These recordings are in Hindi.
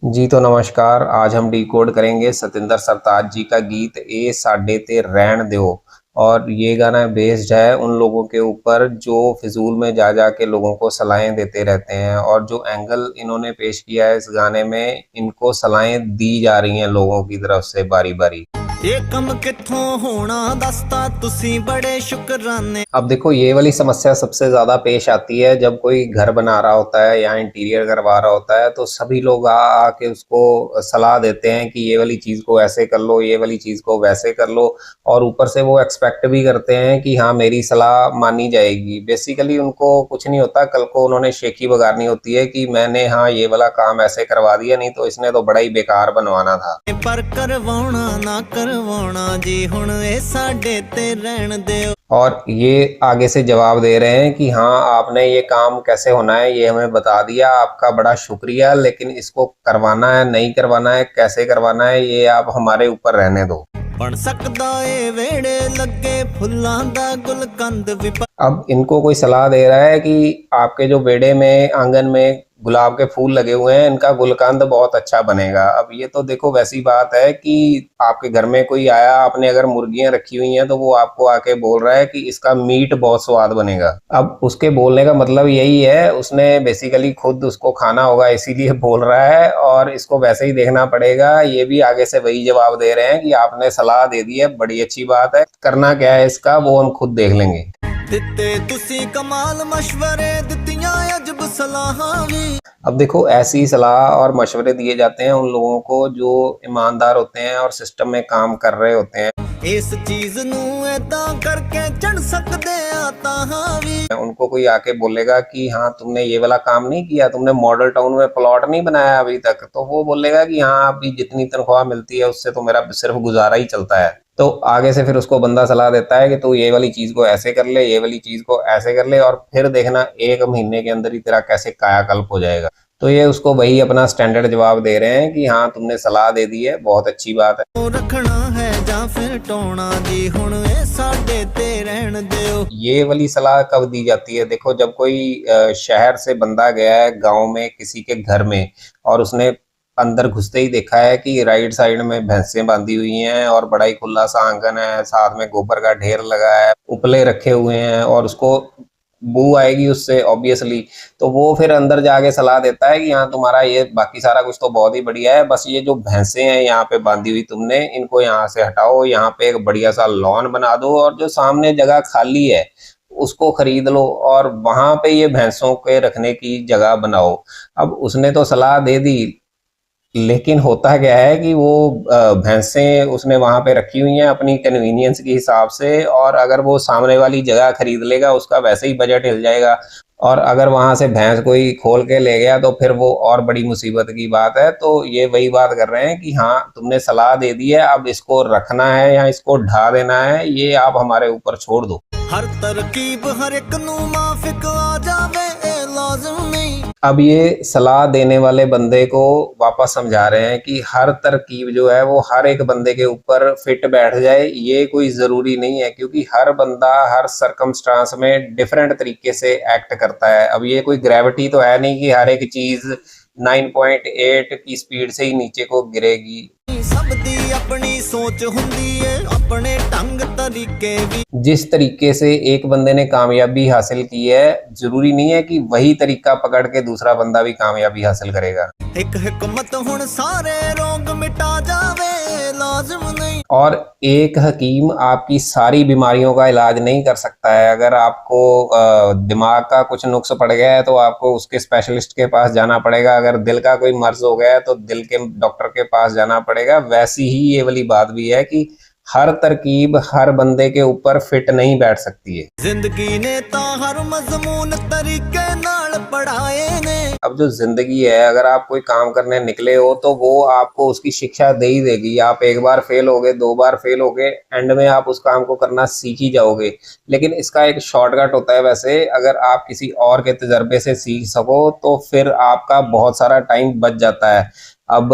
जी तो नमस्कार। आज हम डिकोड करेंगे सतिंदर सरताज जी का गीत ए साडे ते रहन दो। और ये गाना बेस्ड है उन लोगों के ऊपर जो फिजूल में जा जा के लोगों को सलाहें देते रहते हैं, और जो एंगल इन्होंने पेश किया है इस गाने में, इनको सलाहें दी जा रही हैं लोगों की तरफ से बारी बारी। ये कम कित्थों होना दसता तुसी बड़े शुक्राने। अब देखो, ये वाली समस्या सबसे ज़्यादा पेश आती है जब कोई घर बना रहा होता है या इंटीरियर करवा रहा होता है, तो सभी लोग आके उसको सलाह देते हैं कि ये वाली चीज़ को ऐसे कर लो, ये वाली चीज़ को वैसे कर लो। और ऊपर से वो एक्सपेक्ट भी करते हैं कि हाँ, मेरी सलाह मानी जाएगी। बेसिकली उनको कुछ नहीं होता, कल को उन्होंने शेखी बगारनी होती है कि मैंने हाँ ये वाला काम ऐसे करवा दिया, नहीं तो इसने तो बड़ा ही बेकार बनवाना था। पर करवाना ना करवाना जी हुण ए साडे ते रहन दियो। और ये आगे से जवाब दे रहे हैं कि हाँ, आपने ये काम कैसे होना है ये हमें बता दिया, आपका बड़ा शुक्रिया, लेकिन इसको करवाना है नहीं करवाना है, कैसे करवाना है, ये आप हमारे ऊपर रहने दो। बन सकदा ए वेड़े लगे फुल्लां दा गुलकंद भी। अब इनको कोई सलाह दे रहा है कि आपके जो बेड़े में, आंगन में गुलाब के फूल लगे हुए हैं, इनका गुलकंद बहुत अच्छा बनेगा। अब ये तो देखो वैसी बात है कि आपके घर में कोई आया, आपने अगर मुर्गियां रखी हुई हैं तो वो आपको आके बोल रहा है कि इसका मीट बहुत स्वाद बनेगा। अब उसके बोलने का मतलब यही है, उसने बेसिकली खुद उसको खाना होगा इसीलिए बोल रहा है, और इसको वैसे ही देखना पड़ेगा। ये भी आगे से वही जवाब दे रहे हैं कि आपने सलाह दे दी है, बड़ी अच्छी बात है, करना क्या है इसका वो हम खुद देख लेंगे। दिते तुसी कमाल मशवरे दितियां अजब सलाहां भी। अब देखो, ऐसी सलाह और मशवरे दिए जाते हैं उन लोगों को जो ईमानदार होते हैं और सिस्टम में काम कर रहे होते हैं। इस चीज नू ऐदां करके चढ़ सकदे आ ताहां भी। उनको कोई आके बोलेगा कि हाँ, तुमने ये वाला काम नहीं किया, तुमने मॉडल टाउन में प्लॉट नहीं बनाया अभी तक, तो वो बोलेगा कि हाँ, अभी जितनी तनख्वाह मिलती है उससे तो मेरा सिर्फ गुजारा ही चलता है। तो आगे से फिर उसको बंदा सलाह देता है कि तू ये वाली चीज को ऐसे कर ले, ये वाली चीज को ऐसे कर ले, और फिर देखना 1 महीने के अंदर ही तेरा कैसे कायाकल्प हो जाएगा। तो ये उसको वही अपना स्टैंडर्ड जवाब दे रहे हैं कि हाँ, तुमने सलाह दे दी है, बहुत अच्छी बात है। रखना है जा फिर टोना जी हुण ए साडे ते रहन दियो। ये वाली सलाह कब दी जाती है? देखो, जब कोई शहर से बंदा गया है गांव में किसी के घर में, और उसने अंदर घुसते ही देखा है कि राइट साइड में भैंसें बांधी हुई हैं और बड़ा ही खुला सा आंगन है, साथ में गोबर का ढेर लगा है, उपले रखे हुए हैं, और उसको बू आएगी उससे ऑब्वियसली। तो वो फिर अंदर जाके सलाह देता है कि हाँ, तुम्हारा ये बाकी सारा कुछ तो बहुत ही बढ़िया है, बस ये जो भैंसें हैं यहाँ पे बांधी हुई तुमने, इनको यहाँ से हटाओ, यहाँ पे एक बढ़िया सा लॉन बना दो, और जो सामने जगह खाली है उसको खरीद लो और वहां पे ये भैंसों के रखने की जगह बनाओ। अब उसने तो सलाह दे दी, लेकिन होता क्या है कि वो भैंसें उसने वहां पे रखी हुई हैं अपनी कन्वीनियंस के हिसाब से, और अगर वो सामने वाली जगह खरीद लेगा उसका वैसे ही बजट हिल जाएगा, और अगर वहां से भैंस कोई खोल के ले गया तो फिर वो और बड़ी मुसीबत की बात है। तो ये वही बात कर रहे हैं कि हाँ, तुमने सलाह दे दी है, अब इसको रखना है या इसको ढा देना है, ये आप हमारे ऊपर छोड़ दो। हर तरकीब हर एक नू माफिक आ जावे ए लाजिम नहीं। अब ये सलाह देने वाले बंदे को वापस समझा रहे हैं कि हर तरकीब जो है वो हर एक बंदे के ऊपर फिट बैठ जाए, ये कोई ज़रूरी नहीं है, क्योंकि हर बंदा हर सरकमस्टांस में डिफरेंट तरीके से एक्ट करता है। अब ये कोई ग्रेविटी तो है नहीं कि हर एक चीज़ 9.8 की स्पीड से ही नीचे को गिरेगी। सब दी अपनी सोच हुंदी है अपने ढंग तरीके भी। जिस तरीके से एक बंदे ने कामयाबी हासिल की है, जरूरी नहीं है कि वही तरीका पकड़ के दूसरा बंदा भी कामयाबी हासिल करेगा। एक हिकमत हुण सारे रोग मिटा जावे लाजिम नहीं। और एक हकीम आपकी सारी बीमारियों का इलाज नहीं कर सकता है। अगर आपको दिमाग का कुछ नुक्स पड़ गया है तो आपको उसके स्पेशलिस्ट के पास जाना पड़ेगा, अगर दिल का कोई मर्ज हो गया है तो दिल के डॉक्टर के पास जाना पड़ेगा। वैसी ही ये वाली बात भी है कि हर तरकीब हर बंदे के ऊपर फिट नहीं बैठ सकती है। जिंदगी ने ता हर मजमून तरीके नाल पढ़ाए ने। अब जो जिंदगी है, अगर आप कोई काम करने निकले हो तो वो आपको उसकी शिक्षा दे ही देगी। आप एक बार फेल हो गए, 2 बार फेल हो गए, एंड में आप उस काम को करना सीख ही जाओगे। लेकिन इसका एक शॉर्टकट होता है, वैसे अगर आप किसी और के तजर्बे से सीख सको तो फिर आपका बहुत सारा टाइम बच जाता है। अब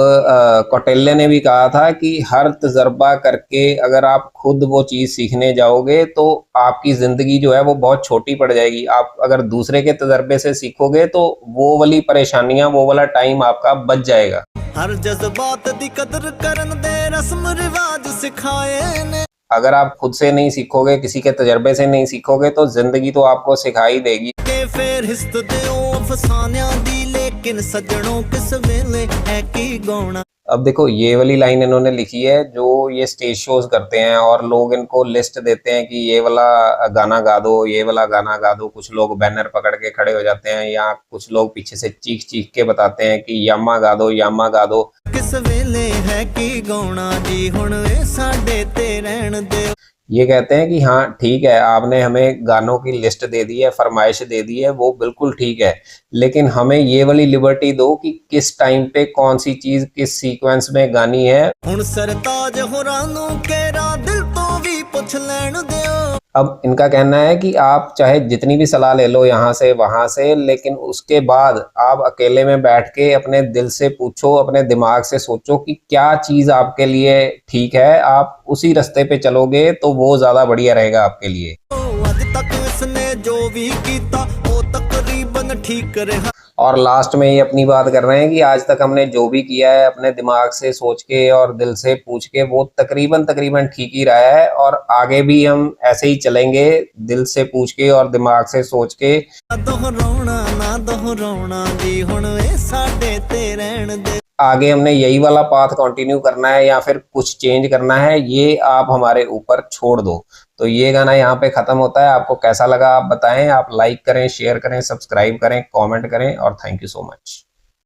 कौटिल्य ने भी कहा था कि हर तजर्बा करके अगर आप खुद वो चीज़ सीखने जाओगे तो आपकी ज़िंदगी जो है वो बहुत छोटी पड़ जाएगी। आप अगर दूसरे के तजर्बे से सीखोगे तो वो वाली परेशानियां, वो वाला टाइम आपका बच जाएगा। हर जज्बात दी कदर करन दे रस्म रिवाज सिखाए ने। अगर आप खुद से नहीं सीखोगे, किसी के तजर्बे से नहीं सीखोगे तो ज़िंदगी तो आपको सिखाई देगी। के फिर हिस्त दिओ अफसानियां दी लेकिन सजनों किस वेले है की गौना। अब देखो ये वाली लाइन इन्होंने लिखी है, जो ये स्टेज शोज करते हैं और लोग इनको लिस्ट देते हैं कि ये वाला गाना गा दो, ये वाला गाना गा दो। कुछ लोग बैनर पकड़ के खड़े हो जाते हैं या कुछ लोग पीछे से चीख चीख के बताते हैं कि यामा गा दो, यामा गा दो। किस वेले है की गौना जी हुण वे साडे ते रहन दे। ये कहते हैं कि हाँ ठीक है, आपने हमें गानों की लिस्ट दे दी है, फरमाइश दे दी है, वो बिल्कुल ठीक है, लेकिन हमें ये वाली लिबर्टी दो कि किस टाइम पे कौन सी चीज किस सीक्वेंस में गानी है। हुण सरताज होरां नूं केरा दिल तो भी पुछ लैण दिओ। अब इनका कहना है कि आप चाहे जितनी भी सलाह ले लो यहाँ से वहां से, लेकिन उसके बाद आप अकेले में बैठ के अपने दिल से पूछो, अपने दिमाग से सोचो कि क्या चीज आपके लिए ठीक है। आप उसी रास्ते पे चलोगे तो वो ज्यादा बढ़िया रहेगा आपके लिए। अज तक इसने जो भी कीता वो तकरीबन ठीक रहा। और लास्ट में ये अपनी बात कर रहे हैं कि आज तक हमने जो भी किया है अपने दिमाग से सोच के और दिल से पूछ के वो तकरीबन तकरीबन ठीक ही रहा है, और आगे भी हम ऐसे ही चलेंगे दिल से पूछ के और दिमाग से सोच के। दोहराउणा ना दोहराउणा जी हुण वे साडे ते रहण दे। आगे हमने यही वाला पाथ कंटिन्यू करना है या फिर कुछ चेंज करना है, ये आप हमारे ऊपर छोड़ दो। तो ये गाना यहाँ पे खत्म होता है। आपको कैसा लगा आप बताएं। आप लाइक करें, शेयर करें, सब्सक्राइब करें, कमेंट करें और थैंक यू सो मच।